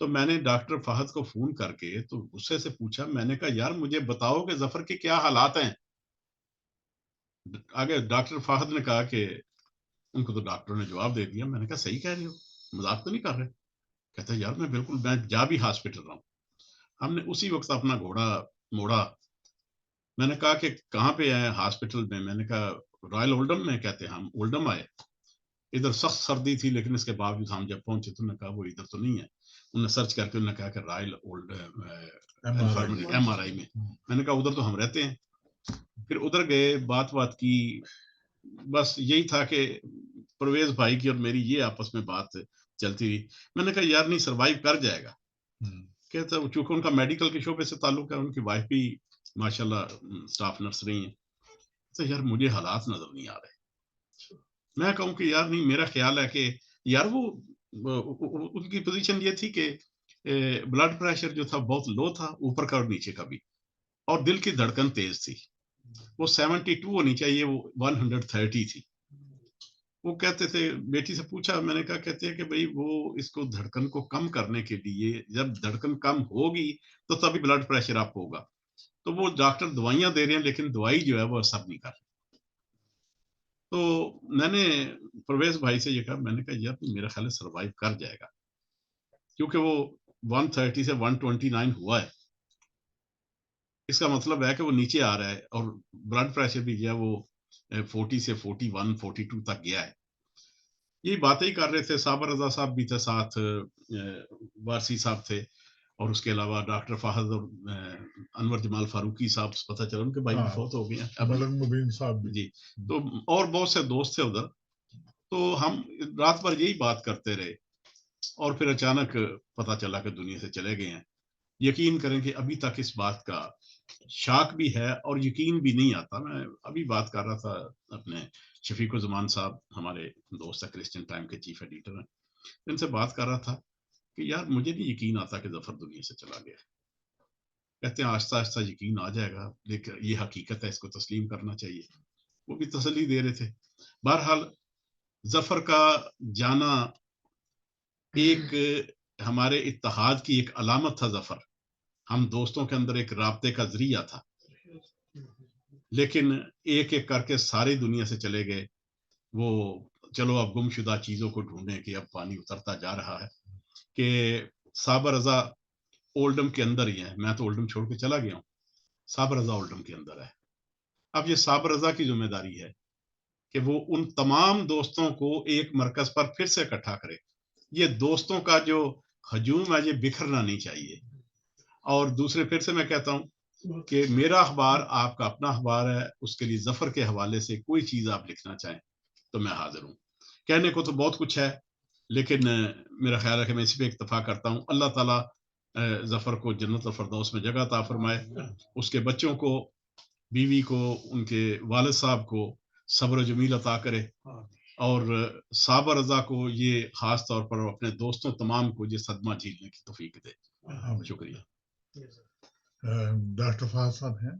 تو میں نے ڈاکٹر فہد کو فون کر کے تو غصے سے پوچھا, میں نے کہا یار مجھے بتاؤ کہ ظفر کے کیا حالات ہیں. آگے ڈاکٹر فہد نے کہا کہ ان کو تو ڈاکٹروں نے جواب دے دیا. میں نے کہا صحیح کہہ رہے ہو, مذاق تو نہیں کر رہے؟ کہتا ہے یار میں بالکل, میں جا بھی ہاسپٹل رہا ہوں. ہم نے اسی وقت اپنا گھوڑا موڑا. میں نے کہا کہ کہاں پہ آئے ہاسپٹل میں؟ میں نے کہا رائل اولڈم میں. کہتے ہیں ہم اولڈم آئے. ادھر سخت سردی تھی لیکن اس کے باوجود ہم جب پہنچے تو انہوں نے کہا وہ ادھر تو نہیں ہے. انہوں نے سرچ کر کے انہوں نے کہا کہ رائل اولڈ ایم آر آئی میں. میں نے کہا ادھر تو ہم رہتے ہیں. پھر ادھر گئے, بات کی, بس یہی تھا کہ پرویز بھائی کی اور میری یہ آپس میں بات چلتی رہی. میں نے کہا یار نہیں, سروائیو کر جائے گا. کہتا ہے چونکہ ان کا میڈیکل کے شعبے سے تعلق ہے, ان کی وائف بھی ماشاءاللہ اسٹاف نرس رہی ہیں. تو یار مجھے حالات نظر نہیں آ رہے. میں کہوں کہ یار نہیں, میرا خیال ہے کہ یار وہ ان کی پوزیشن یہ تھی کہ بلڈ پریشر جو تھا بہت لو تھا, اوپر کا اور نیچے کا بھی, اور دل کی دھڑکن تیز تھی. وہ 72 ہونی چاہیے, وہ 130 تھی. وہ کہتے تھے, بیٹی سے پوچھا, میں نے کہا کہتے ہیں کہ بھئی وہ اس کو دھڑکن کو کم کرنے کے لیے, جب دھڑکن کم ہوگی تو تبھی بلڈ پریشر آپ ہوگا. تو وہ ڈاکٹر دوائیاں دے رہے ہیں لیکن دوائی جو ہے وہ اثر نہیں کر رہی. تو میں نے پرویز بھائی سے یہ کہا, میں نے کہا یار میرا خیال ہے سروائیو کر جائے گا, کیونکہ وہ 130 سے 129 ہوا ہے. اس کا مطلب ہے کہ وہ نیچے آ رہا ہے, اور بلڈ پریشر بھی جو ہے وہ 40 سے 41 42 تک گیا ہے. یہی باتیں ہی کر رہے تھے. صابر رضا صاحب بھی تھے ساتھ, وارسی صاحب تھے, اور اس کے علاوہ ڈاکٹر فہد اور انور جمال فاروقی صاحب, پتہ چلا ان کے بھائی بھی فوت ہو گئے ہیں, ملک مبین صاحب بھی. جی. تو اور بہت سے دوست تھے ادھر. تو ہم رات بھر یہی بات کرتے رہے, اور پھر اچانک پتہ چلا کہ دنیا سے چلے گئے ہیں. یقین کریں کہ ابھی تک اس بات کا شاک بھی ہے اور یقین بھی نہیں آتا. میں ابھی بات کر رہا تھا اپنے شفیق الزمان صاحب, ہمارے دوست ہے, کرسچن ٹائم کے چیف ایڈیٹر ہیں, ان سے بات کر رہا تھا کہ یار مجھے نہیں یقین آتا کہ ظفر دنیا سے چلا گیا. کہتے ہیں آہستہ آہستہ یقین آ جائے گا, لیکن یہ حقیقت ہے, اس کو تسلیم کرنا چاہیے. وہ بھی تسلی دے رہے تھے. بہرحال ظفر کا جانا ایک ہمارے اتحاد کی ایک علامت تھا. ظفر ہم دوستوں کے اندر ایک رابطے کا ذریعہ تھا, لیکن ایک ایک کر کے ساری دنیا سے چلے گئے. وہ چلو اب گم شدہ چیزوں کو ڈھونڈیں کہ اب پانی اترتا جا رہا ہے. کہ صابر رضا اولڈم کے اندر ہی ہے, میں تو اولڈم چھوڑ کے چلا گیا ہوں, صابر رضا اولڈم کے اندر ہے. اب یہ صابر رضا کی ذمہ داری ہے کہ وہ ان تمام دوستوں کو ایک مرکز پر پھر سے اکٹھا کرے. یہ دوستوں کا جو ہجوم ہے یہ بکھرنا نہیں چاہیے. اور دوسرے پھر سے میں کہتا ہوں کہ میرا اخبار آپ کا اپنا اخبار ہے, اس کے لیے ظفر کے حوالے سے کوئی چیز آپ لکھنا چاہیں تو میں حاضر ہوں. کہنے کو تو بہت کچھ ہے, لیکن میرا خیال ہے کہ میں اسی پہ اکتفا کرتا ہوں. اللہ تعالیٰ ظفر کو جنت الفردوس میں جگہ عطا فرمائے, اس کے بچوں کو, بیوی کو, ان کے والد صاحب کو صبر و جمیل عطا کرے, اور صابر رضا کو یہ خاص طور پر اپنے دوستوں تمام کو یہ صدمہ جھیلنے کی توفیق دے. شکریہ. ڈاکٹر فہد صاحب ہیں.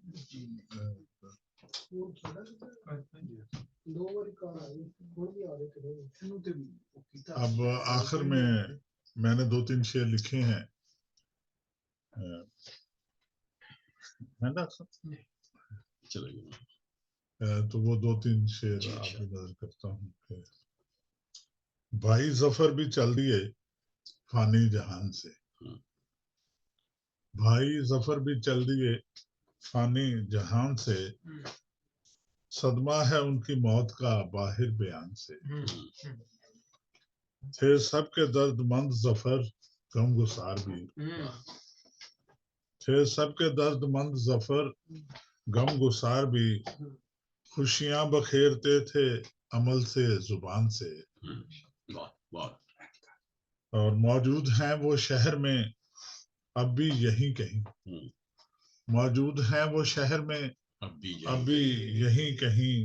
اب آخر میں نے 2-3 شعر لکھے ہیں. تو وہ 2-3 شعر آپ کی نظر کرتا ہوں. کہ بھائی ظفر بھی چل دیے فانی جہان سے, بھائی ظفر بھی چل دیے فانی جہان سے, صدمہ ہے ان کی موت کا باہر بیان سے. تھے سب کے درد مند ظفر غم گسار بھی, تھے سب کے درد مند ظفر غم گسار بھی, خوشیاں بکھیرتے تھے عمل سے زبان سے. اور موجود ہیں وہ شہر میں اب بھی یہیں کہیں, موجود ہیں وہ شہر میں اب بھی یہیں کہیں,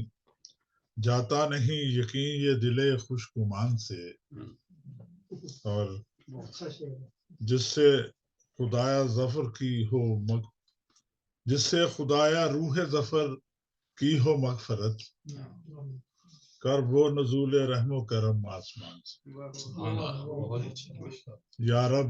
جاتا نہیں یقین یہ دل خوش گمان سے. اور جس سے خدایا ظفر کی ہو جس سے خدایا روح ظفر کی ہو مغفرت, کر وہ نزول رحم و کرم آسمان سے. یا رب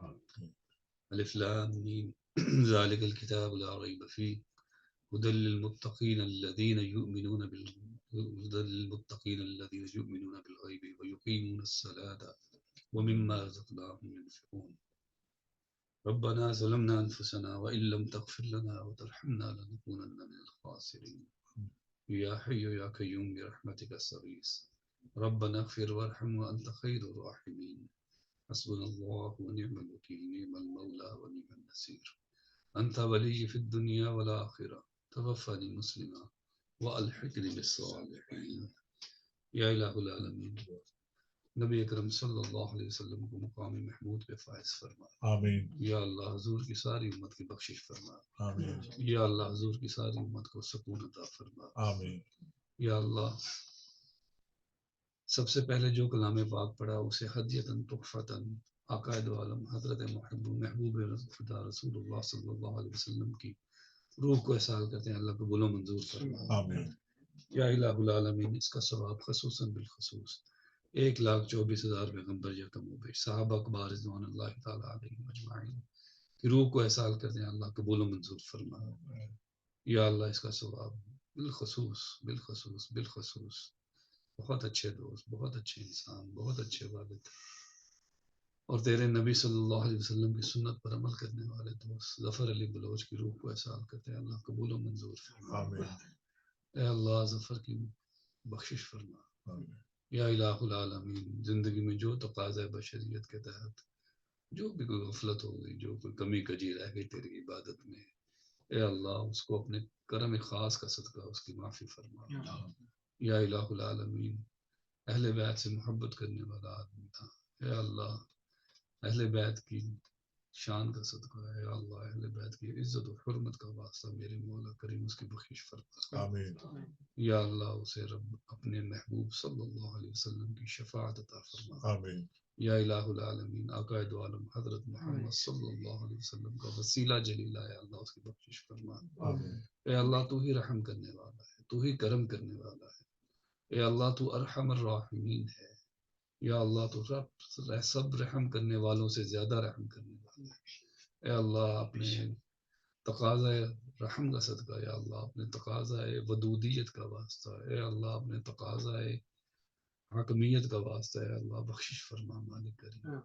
الف لام میم ذالک الکتاب لا ریب فیہ هدى للمتقین الذین یؤمنون بالغیب ویقیمون الصلاة ومما رزقناهم ينفقون ربنا ظلمنا انفسنا وان لم تغفر لنا وترحمنا لنكونن من الخاسرین یا حی یا قیوم برحمتک استغیث ربنا اغفر وارحم وانت خیر الراحمین حسبنا اللہ ونعم الوکیل نعم المولى ونعم النصیر انت ولی فی الدنیا والآخرہ توفنی مسلما والحقنی بالصالحین یا الہ العالمین نبی اکرم صلی اللہ علیہ وسلم کو مقام محمود پہ فائز فرما آمین یا اللہ حضور کی ساری امت کی بخشش فرما آمین یا اللہ حضور کی ساری امت کو سکون عطا فرما آمین یا اللہ سب سے پہلے جو کلام پاک پڑھا اسے ہدیتاً تحفتاً عقائد عالم حضرت محبوب خدا رسول اللہ صلی اللہ علیہ وسلم کی روح کو احسال کرتے ہیں اللہ قبول و منظور فرما آمین یا الہ العالمین اس کا ثواب خصوصاً بالخصوص 1,24,000 پیغمبر یا کم و بیش صحابہ اکبار رضوان اللہ تعالیٰ علیہم اجمعین کی روح کو احسال کرتے ہیں اللہ قبول و منظور فرما یا اللہ اس کا ثواب بالخصوص بہت اچھے دوست بہت اچھے انسان بہت اچھے والد اور تیرے نبی صلی اللہ علیہ وسلم کی سنت پر عمل کرنے والے دوست ظفر علی بلوچ کی روح کو احسال کرتے ہیں اللہ قبول و منظور فرما اے اللہ ظفر کی بخشش فرما یا الہ العالمین زندگی میں جو تقاضا بشریت کے تحت جو بھی کوئی غفلت ہو گئی جو کوئی کمی کجی رہ گئی تیری عبادت میں اے اللہ اس کو اپنے کرم خاص کا صدقہ اس کی معافی فرما یا الہ العالمین اہل بیت سے محبت کرنے والا آدمی تھا اے اللہ اہل بیت کی شان کا صدقہ ہے یا اللہ اہل بیت کی عزت و حرمت کا واسطہ میرے مولا کریم اس کی بخشش فرما آمین یا اللہ اسے رب اپنے محبوب صلی اللہ علیہ وسلم کی شفاعت عطا فرما آمین یا الہ العالمین عقائد عالم حضرت محمد صلی اللہ علیہ وسلم کا وسیلہ جلیلہ ہے اللہ اس کی بخشش فرما آمین اے اللہ تو ہی رحم کرنے والا ہے تو ہی کرم کرنے والا ہے اے اللہ تو ارحم الراحمین ہے یا اللہ تو سب رحم کرنے والوں سے زیادہ رحم کرنے والا ہے اے اللہ اپنے تقاضا رحم کا صدقہ یا اللہ اپنے تقاضا ودودیت کا واسطہ اے اللہ اپنے تقاضا حاکمیت کا واسطہ ہے اللہ بخشش فرما مالک کریم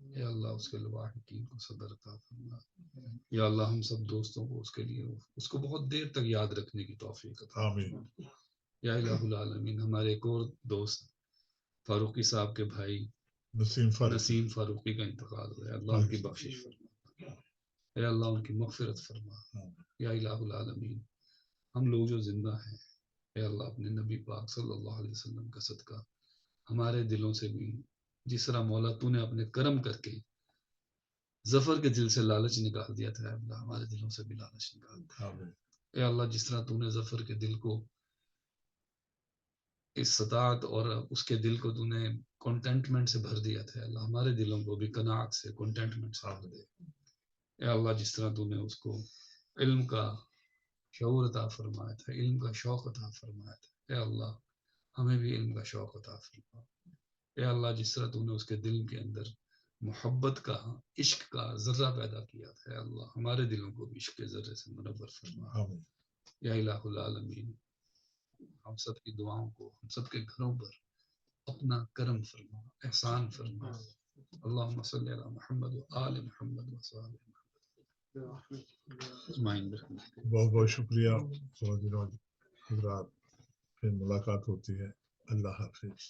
اے اللہ اس کے لواحقین کو صبر عطا فرما یا اللہ ہم سب دوستوں کو اس کے لیے اس کو بہت دیر تک یاد رکھنے کی توفیق عطا آمین یا الہ العالمین ہمارے ایک اور دوست فاروقی صاحب کے بھائی نسیم فاروقی کا انتقال ہوا ہے اللہ ان کی بخشش فرما اے اللہ ان کی مغفرت فرما یا الہ العالمین ہم لوگ جو زندہ ہیں اے اللہ اپنے نبی پاک صلی اللہ علیہ وسلم کا صدقہ ہمارے دلوں سے بھی جس طرح مولا تو نے اپنے کرم کر کے ظفر کے دل سے لالچ نکال دیا تھا اے اللہ ہمارے دلوں سے بھی لالچ نکال دیا اے اللہ جس طرح تو نے ظفر کے دل کو استطاعت اور اس کے دل کو تو نے کنٹینٹمنٹ سے بھر دیا تھا اللہ ہمارے دلوں کو بھی قناعت سے کنٹینٹمنٹ سے بھر دے اے اللہ جس طرح تو نے اس کو علم کا شعور عطا فرمایا تھا علم کا شوق عطا فرمایا تھا اے اللہ ہمیں بھی علم کا شوق عطا فرما اے اللہ جس طرح تو نے اس کے دل کے اندر محبت کا عشق کا ذرہ پیدا کیا تھا اے اللہ ہمارے دلوں کو بھی عشق کے ذرے سے منور فرما یا الہ العالمین ہم سب کی دعاؤں کو ہم سب کے گھروں پر اپنا کرم فرما احسان فرما اللہم صلی علی محمد و آل محمد و صحابہ بہت بہت شکریہ حضرات پھر ملاقات ہوتی ہے اللہ حافظ